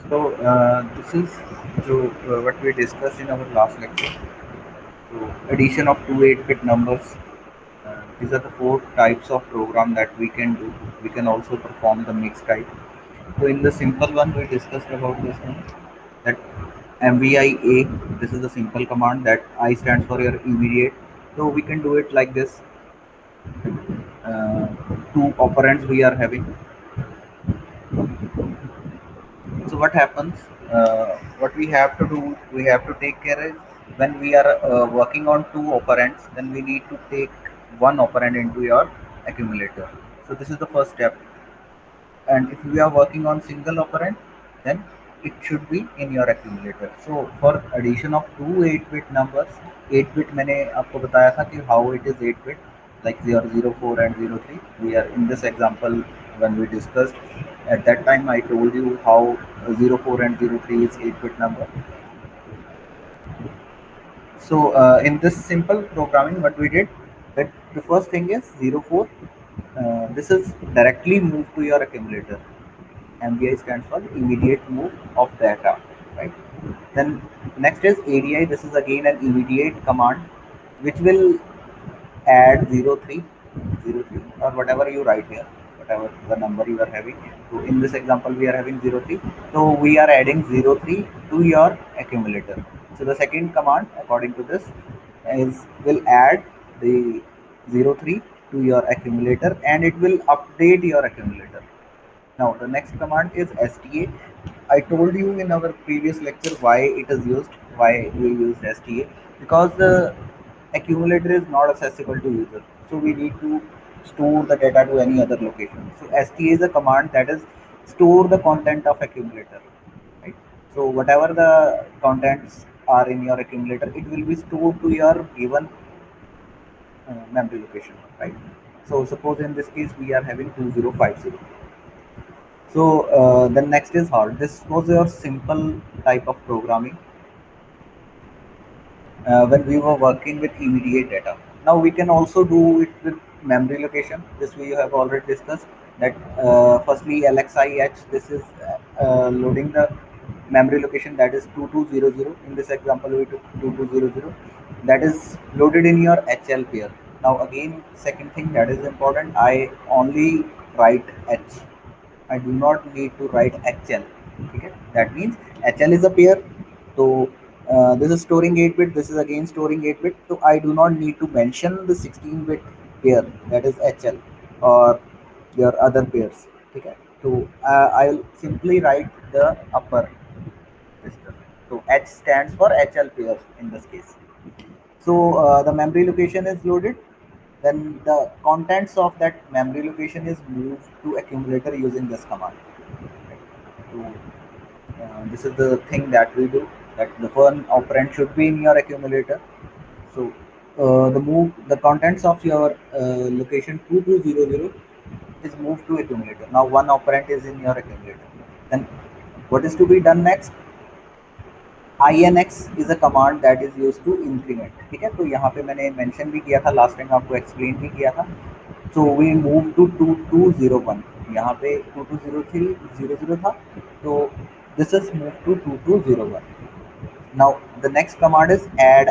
This is what we discussed in our last lecture. So addition of two 8-bit numbers. These are the four types of program that we can do. We can also perform the mixed type. So in the simple one, we discussed about this one that MVIA. This is the simple command that I stands for your immediate. So we can do it like this. Uh, Two operands we are having. So what happens? What we have to do, we have to take care is when we are working on two operands, then we need to take one operand into your accumulator. So this is the first step. And if we are working on single operand, then it should be in your accumulator. So for addition of two 8-bit numbers, 8-bit मैंने आपको बताया था कि how it is 8-bit, like 004 and 03. We are in this example when we discussed at that time I told you how 04 and 03 is 8-bit number. So in this simple programming, what we did that the first thing is 04. This is directly moved to your accumulator. MVI stands for immediate move of data, right? Then next is ADI. This is again an immediate command which will add 03 or whatever you write here, whatever the number you are having. So in this example, we are having 03. So we are adding 03 to your accumulator. So the second command, according to this, is will add the 03 to your accumulator and it will update your accumulator. Now the next command is STA. I told you in our previous lecture why it is used, why we use STA, because the accumulator is not accessible to user. So we need to store the data to any other location. So STA is a command that is store the content of accumulator, right? So whatever the contents are in your accumulator, it will be stored to your given memory location, right? So suppose in this case we are having 2050. So then next is hard. This was your simple type of programming when we were working with immediate data. Now we can also do it with memory location. This we have already discussed. That firstly LXIH. This is loading the memory location that is 2200. In this example, we took 2200. That is loaded in your HL pair. Now again, second thing that is important. I only write H. I do not need to write HL. Okay? That means HL is a pair. So this is storing 8-bit. This is again storing 8-bit. So I do not need to mention the 16-bit pair that is HL or your other pairs. Okay? So I'll simply write the upper register. So H stands for HL pair in this case. So the memory location is loaded, then the contents of that memory location is moved to accumulator using this command. Right? So this is the thing that we do. That the one operand should be in your accumulator. So the contents of your location 2200 is moved to accumulator. Now one operand is in your accumulator. Then what is to be done next? INX is a command that is used to increment. ठीक है, तो यहाँ पे मैंने mention भी किया था last time, आपको explain भी किया था. So we move to 2201. यहाँ पे 220300 था, तो this is moved to 2201. Now the next command is add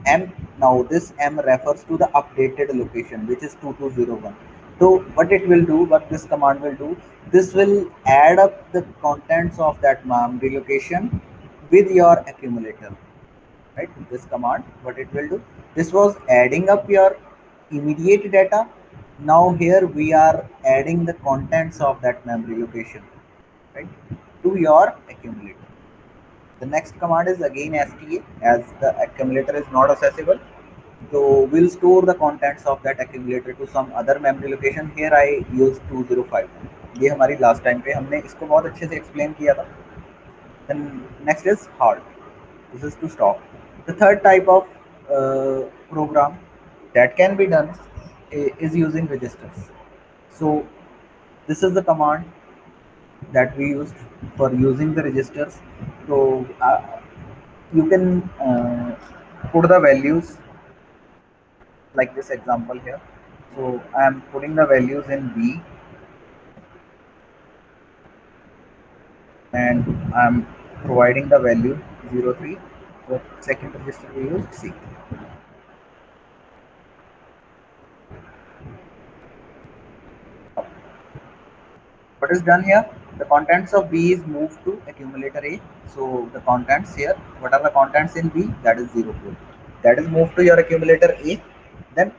m. Now this m refers to the updated location which is 2201. So what it will do, what this command will do, this will add up the contents of that memory location with your accumulator, right? This command, what it will do, this was adding up your immediate data. Now here we are adding the contents of that memory location, right, to your accumulator. The next command is again STA, as the accumulator is not accessible. So we'll store the contents of that accumulator to some other memory location. Here I use 205. ये हमारी last time पे हमने इसको बहुत अच्छे से explain किया था. Then next is halt. This is to stop. The third type of program that can be done is using registers. So this is the command that we used for using the registers. So you can put the values like this example here. So I am putting the values in B. and I'm providing the value 03. The second register we use C. What is done here? The contents of B is moved to accumulator A. So the contents here, what are the contents in B? That is 04. That is moved to your accumulator A. Then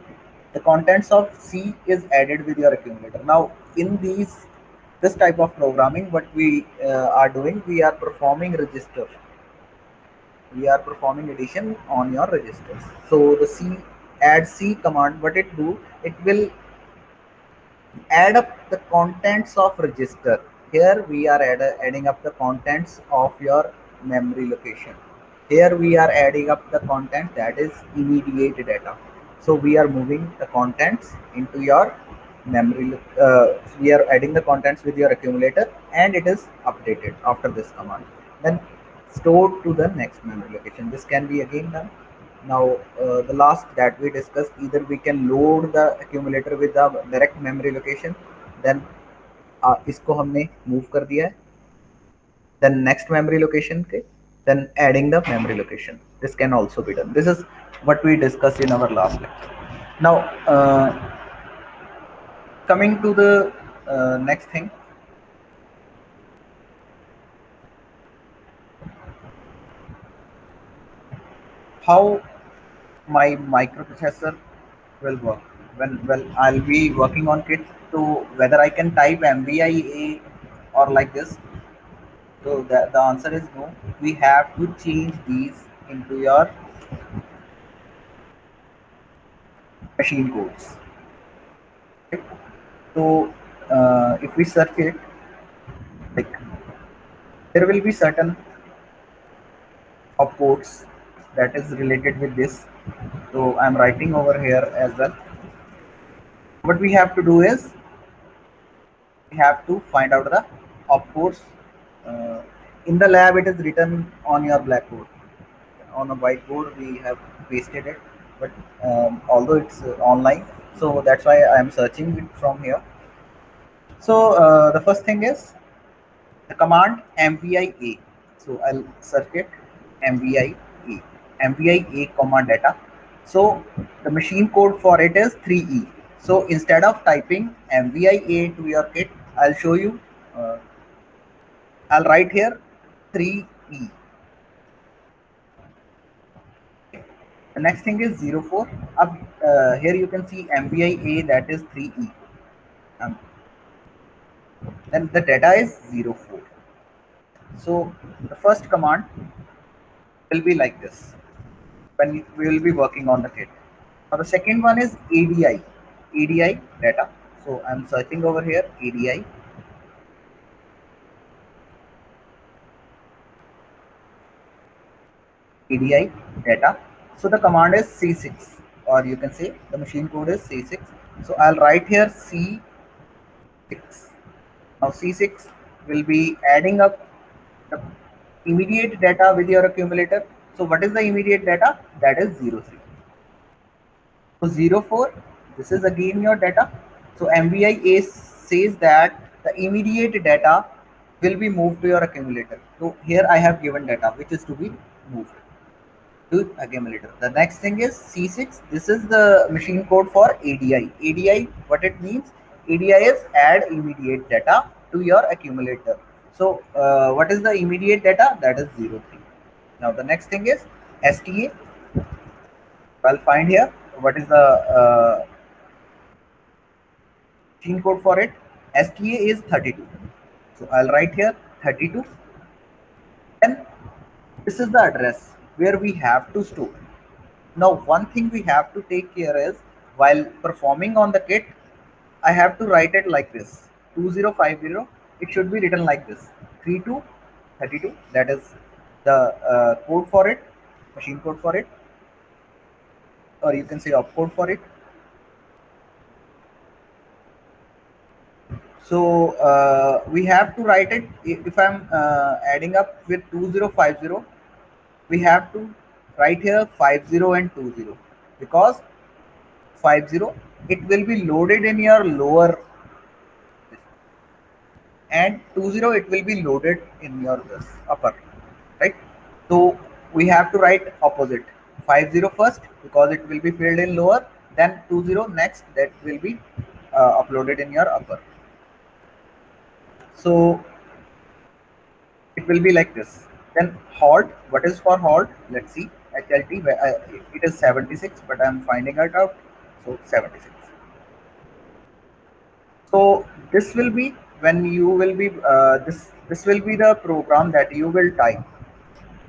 the contents of C is added with your accumulator. Now in this type of programming, what we are doing, we are performing register. We are performing addition on your registers. So the C add C command, what it do? It will add up the contents of register. Here we are adding up the contents of your memory location. Here we are adding up the content that is immediate data. So we are moving the contents into your memory. We are adding the contents with your accumulator, and it is updated after this command. Then stored to the next memory location. This can be again done. Now the last that we discussed, either we can load the accumulator with the direct memory location, then इसको हमने move कर दिया है, then next memory location के, then adding the memory location. This can also be done. This is what we discussed in our last lecture. Now coming to the next thing, how my microprocessor will work when, well, I'll be working on kit to whether I can type MVIA or like this. So the answer is no. We have to change these into your machine codes. Right? So if we search it, like there will be certain opcodes that is related with this. So I'm writing over here as well. What we have to do is we have to find out the opcodes. Uh, in the lab, it is written on your blackboard. On a whiteboard, we have pasted it, but although it's online, so that's why I am searching it from here. So the first thing is the command mvia. So I'll search it mvia, mvia comma data. So the machine code for it is 3E. So instead of typing mvia to your kit, I'll show you. I'll write here 3E. The next thing is 04. Up here you can see mvia, that is 3E. Um, then the data is 04. So the first command will be like this when we will be working on the kit. Now the second one is ADI data. So I'm searching over here ADI data. So the command is C6, or you can say the machine code is C6. So I'll write here C6. Now C6 will be adding up the immediate data with your accumulator. So what is the immediate data? That is 03. So 04, this is again your data. So MVIA says that the immediate data will be moved to your accumulator. So here I have given data which is to be moved to accumulator. The next thing is C6. This is the machine code for ADI. ADI, what it means? ADI is add immediate data to your accumulator. So what is the immediate data? That is 03. Now the next thing is STA. I'll find here what is the machine code for it. STA is 32. So I'll write here 32. Then this is the address where we have to store. Now one thing we have to take care is while performing on the kit, I have to write it like this 2050. It should be written like this 3232. That is the code for it, machine code for it, or you can say opcode for it. So we have to write it. If I'm adding up with 2050, we have to write here 50 and 20, because 50 it will be loaded in your lower, and 20 it will be loaded in your this upper, right? So we have to write opposite, 50 first because it will be filled in lower, then 20 next, that will be uploaded in your upper. So it will be like this. Then halt, what is for halt? Let's see. HLT, it is 76, but I'm finding it out. So 76. So this will be when you will be this will be the program that you will type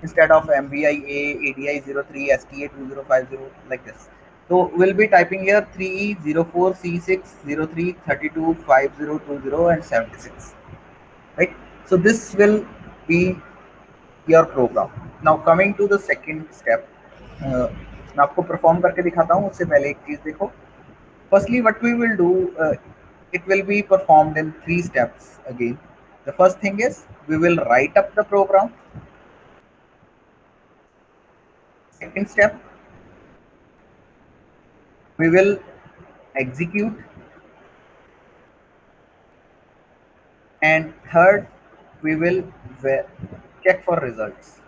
instead of MVIA, ADI03, STA2050 like this. So we'll be typing here 3E04 C6 03 32 5020 and 76, right? So this will be your program. Now coming to the second step, मैं आपको perform करके दिखाता हूँ, उससे पहले एक चीज देखो. Firstly, what we will do, it will be performed in three steps again. The first thing is we will write up the program. Second step, we will execute, and third, we will check for results.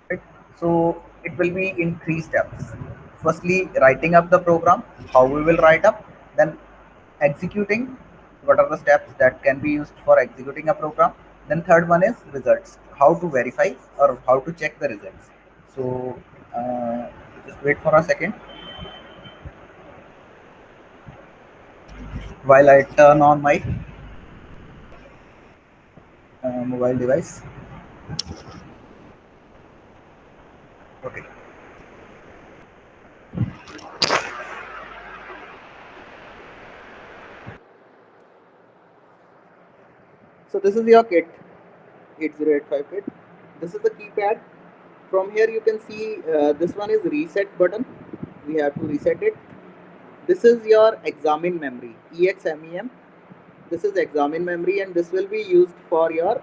Right? So it will be in three steps. Firstly, writing up the program, how we will write up, then executing, what are the steps that can be used for executing a program, then third one is results, how to verify or how to check the results. So just wait for a second while I turn on my mobile device. Okay. So this is your kit, 8085 kit. This is the keypad. From here you can see this one is reset button. We have to reset it. This is your examine memory, EXMEM. This is examine memory, and this will be used for your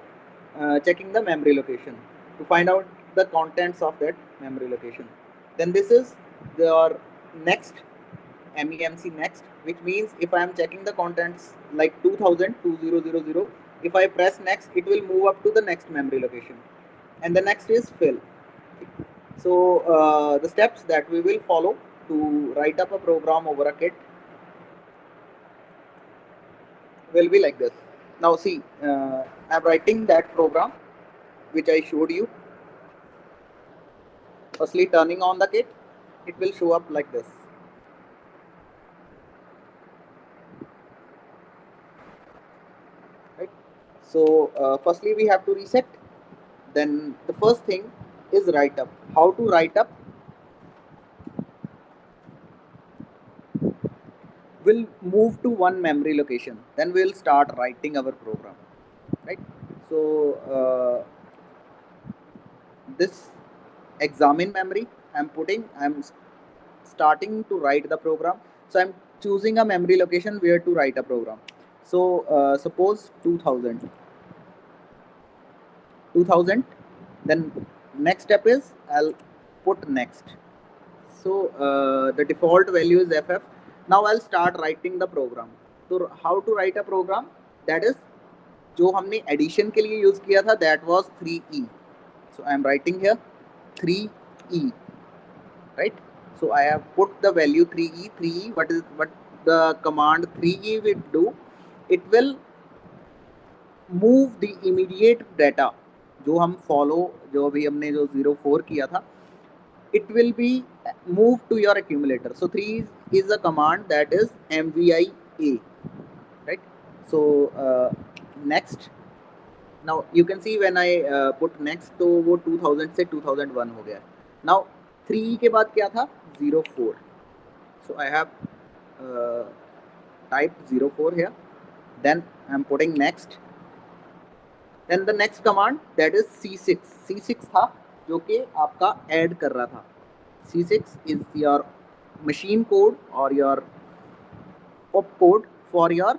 checking the memory location to find out the contents of that memory location. Then this is your next, MEMC next, which means if I am checking the contents like 2000, if I press next, it will move up to the next memory location. And the next is fill. So the steps that we will follow to write up a program over a kit will be like this. Now see, I'm writing that program which I showed you. Firstly, turning on the kit, it will show up like this. Right. So firstly we have to reset. Then the first thing is write up. How to write up? We'll move to one memory location. Then we'll start writing our program. Right. So this examine memory I'm starting to write the program. So I'm choosing a memory location where to write a program. So suppose 2000. Then next step is I'll put next. So the default value is FF. Now I'll start writing the program. So how to write a program? That is जो हमने addition के लिए use किया था, that was 3E. So I am writing here 3E, right? So I have put the value 3E. What the command 3E will do? It will move the immediate data जो हम follow, जो अभी हमने जो 04 किया था, it will be moved to your accumulator. So 3 is a command that is MVIA, right? So next. Now you can see when I put next, तो वो 2000 से 2001 हो गया. Now 3 के बाद क्या था? 04. So I have typed 04 here. Then I'm putting next. Then the next command, that is C6. C6 था जो कि आपका add कर रहा था. C6 is your machine code or your opcode for your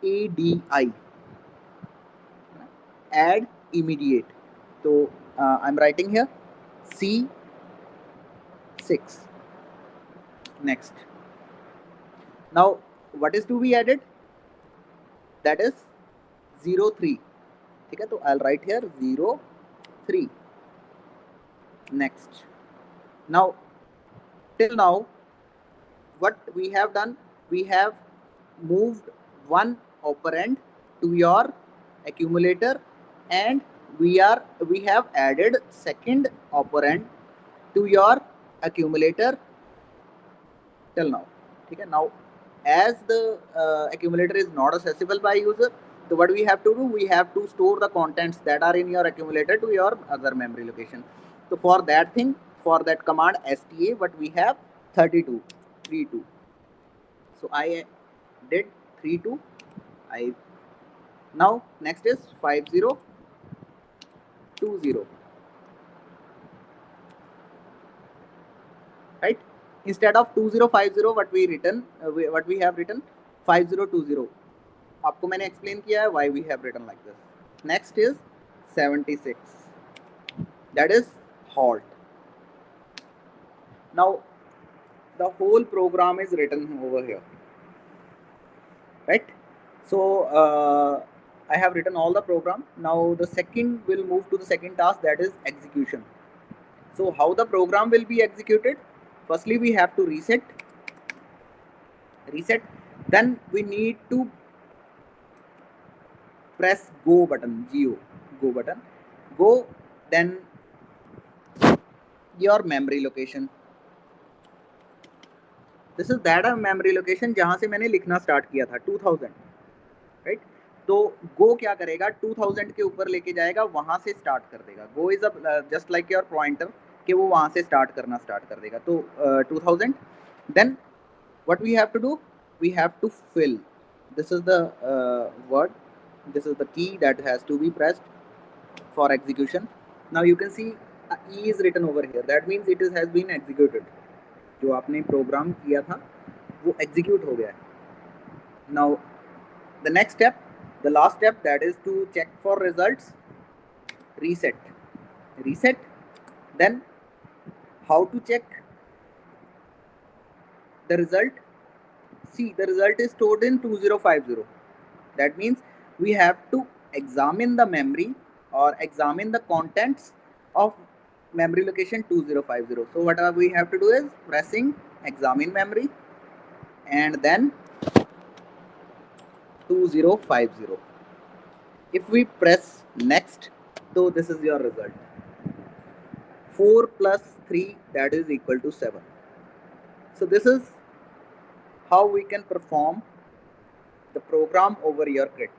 ADI, add immediate. So I'm writing here C6 next. Now what is to be added? That is 0 3. ठीक है, तो I'll write here 0 3. Next, now till now what we have done, we have moved one operand to your accumulator, and we have added second operand to your accumulator till now. Okay, now as the accumulator is not accessible by user, so what we have to do, we have to store the contents that are in your accumulator to your other memory location. So for that thing, for that command sta, what we have 32 32. So I did 32. I now next is 5020, right? Instead of 2050, what we have written 5020. आपको मैंने explain किया है why we have written like this. Next is 76. That is halt. Now the whole program is written over here, right? So I have written all the program. Now the second will move to the second task, that is execution. So how the program will be executed? Firstly, we have to reset. Then we need to press go button, go button. Go, then your memory location. This is that memory location जहाँ से मैंने लिखना start किया था 2000, right? तो गो क्या करेगा, 2000 के ऊपर लेके जाएगा, वहां से स्टार्ट कर देगा. Go is just like your pointer, कि वो वहां से स्टार्ट करना स्टार्ट कर देगा. तो 2000. Then what we have to do, we have to fill. This is the word, this is the key that has to be pressed for execution. Now you can see E is written over here. That means it has been executed. जो आपने programme किया था वो execute हो गया है. Now the next step, the last step, that is to check for results. Reset. Then how to check the result? See, the result is stored in 2050. That means we have to examine the memory or examine the contents of memory location 2050. So what we have to do is pressing examine memory and then 2050. If we press next, so this is your result. 4 plus 3, that is equal to 7. So this is how we can perform the program over your grid.